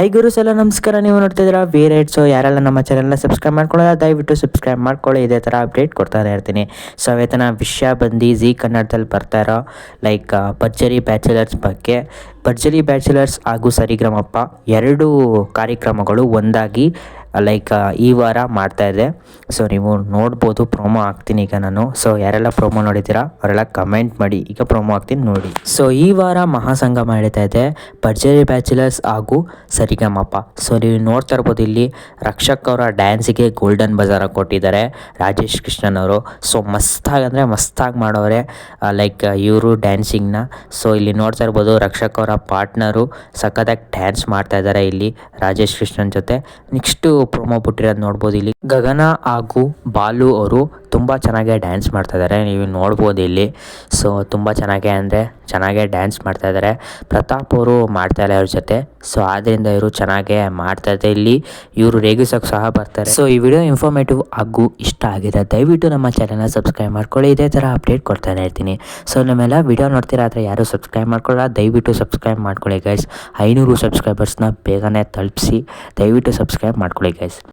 High ಗುರುಸ್ ಎಲ್ಲ ನಮಸ್ಕಾರ. ನೀವು ನೋಡ್ತಿದ್ದೀರಾ ವಿ ರೈಟ್. ಸೊ ಯಾರೆಲ್ಲ ನಮ್ಮ ಚಾನೆಲ್ನ ಸಬ್ಸ್ಕ್ರೈಬ್ ಮಾಡ್ಕೊಳ್ಳೋಲ್ಲ ದಯವಿಟ್ಟು ಸಬ್ಸ್ಕ್ರೈಬ್ ಮಾಡ್ಕೊಳ್ಳಿ. ಇದೇ ಥರ ಅಪ್ಡೇಟ್ ಕೊಡ್ತಾನೆ ಇರ್ತೀನಿ. ಸೊ ಇವತ್ತಿನ ವಿಷಯ ಬಂದು ಜೀ ಕನ್ನಡದಲ್ಲಿ ಬರ್ತಾ ಇರೋ ಭರ್ಜರಿ ಬ್ಯಾಚುಲರ್ಸ್ ಬಗ್ಗೆ. ಭರ್ಜರಿ ಬ್ಯಾಚುಲರ್ಸ್ ಹಾಗೂ ಸರಿಗಮಪ ಎರಡು ಕಾರ್ಯಕ್ರಮಗಳು ಒಂದಾಗಿ ಈ ವಾರ ಮಾಡ್ತಾ ಇದೆ. ಸೊ ನೀವು ನೋಡ್ಬೋದು, ಪ್ರೋಮೋ ಹಾಕ್ತೀನಿ ಈಗ ನಾನು. ಸೊ ಯಾರೆಲ್ಲ ಪ್ರೋಮೋ ನೋಡಿದ್ದೀರಾ ಅವರೆಲ್ಲ ಕಮೆಂಟ್ ಮಾಡಿ, ಈಗ ಪ್ರೋಮೋ ಹಾಕ್ತೀನಿ ನೋಡಿ. ಸೊ ಈ ವಾರ ಮಹಾಸಂಗಮ ನಡೀತಾ ಇದೆ, ಭರ್ಜರಿ ಬ್ಯಾಚುಲರ್ಸ್ ಹಾಗೂ ಸರಿಗಮಪ. ಸೊ ನೀವು ನೋಡ್ತಾ ಇರ್ಬೋದು, ಇಲ್ಲಿ ರಕ್ಷಕ್ ಅವರ ಡ್ಯಾನ್ಸಿಗೆ ಗೋಲ್ಡನ್ ಬಜಾರ ಕೊಟ್ಟಿದ್ದಾರೆ ರಾಜೇಶ್ ಕೃಷ್ಣನ್ ಅವರು. ಸೊ ಮಸ್ತಾಗಿ ಅಂದರೆ ಮಸ್ತಾಗಿ ಮಾಡೋರೆ ಇವರು ಡ್ಯಾನ್ಸಿಂಗ್ನ. ಸೊ ಇಲ್ಲಿ ನೋಡ್ತಾ ಇರ್ಬೋದು, ರಕ್ಷಕ್ ಅವರ ಪಾರ್ಟ್ನರು ಸಖತ್ತಾಗಿ ಡ್ಯಾನ್ಸ್ ಮಾಡ್ತಾ ಇದ್ದಾರೆ ಇಲ್ಲಿ ರಾಜೇಶ್ ಕೃಷ್ಣನ್ ಜೊತೆ. ನೆಕ್ಸ್ಟು ಪ್ರೋಮೋ ಬಿಟ್ಟಿರೋದು ನೋಡ್ಬೋದು, ಇಲ್ಲಿ ಗಗನ ಹಾಗೂ ಬಾಲು ಅವರು ತುಂಬ ಚೆನ್ನಾಗೇ ಡ್ಯಾನ್ಸ್ ಮಾಡ್ತಾ ಇದ್ದಾರೆ, ನೀವು ನೋಡ್ಬೋದು ಇಲ್ಲಿ. ಸೊ ತುಂಬ ಚೆನ್ನಾಗೇ ಡ್ಯಾನ್ಸ್ ಮಾಡ್ತಾ ಇದ್ದಾರೆ. ಪ್ರತಾಪ್ ಅವರು ಮಾಡ್ತಾ ಇಲ್ಲ ಇವ್ರ ಜೊತೆ. ಸೊ ಆದ್ದರಿಂದ ಇವರು ಚೆನ್ನಾಗೇ ಮಾಡ್ತಾ ಇದ್ದಾರೆ. ಇಲ್ಲಿ ಇವರು ರೇಗಿಸೋಕೆ ಸಹ ಬರ್ತಾರೆ. ಸೊ ಈ ವಿಡಿಯೋ ಇನ್ಫಾರ್ಮೇಟಿವ್ ಹಾಗೂ ಇಷ್ಟ ಆಗಿದೆ, ದಯವಿಟ್ಟು ನಮ್ಮ ಚಾನೆಲ್ನ ಸಬ್ಸ್ಕ್ರೈಬ್ ಮಾಡ್ಕೊಳ್ಳಿ. ಇದೇ ಥರ ಅಪ್ಡೇಟ್ ಕೊಡ್ತಾನೆ ಇರ್ತೀನಿ. ಸೊ ನಿಮ್ಮೆಲ್ಲ ವಿಡಿಯೋ ನೋಡ್ತೀರಾ, ಆದರೆ ಯಾರು ಸಬ್ಸ್ಕ್ರೈಬ್ ಮಾಡ್ಕೊಳ್ಳಲ್ಲ, ದಯವಿಟ್ಟು ಸಬ್ಸ್ಕ್ರೈಬ್ ಮಾಡ್ಕೊಳ್ಳಿ ಗೈಸ್. 500 ಸಬ್ಸ್ಕ್ರೈಬರ್ಸ್ನ ಬೇಗನೆ ತಲುಪಿಸಿ, ದಯವಿಟ್ಟು ಸಬ್ಸ್ಕ್ರೈಬ್ ಮಾಡ್ಕೊಳ್ಳಿ ಗೈಸ್.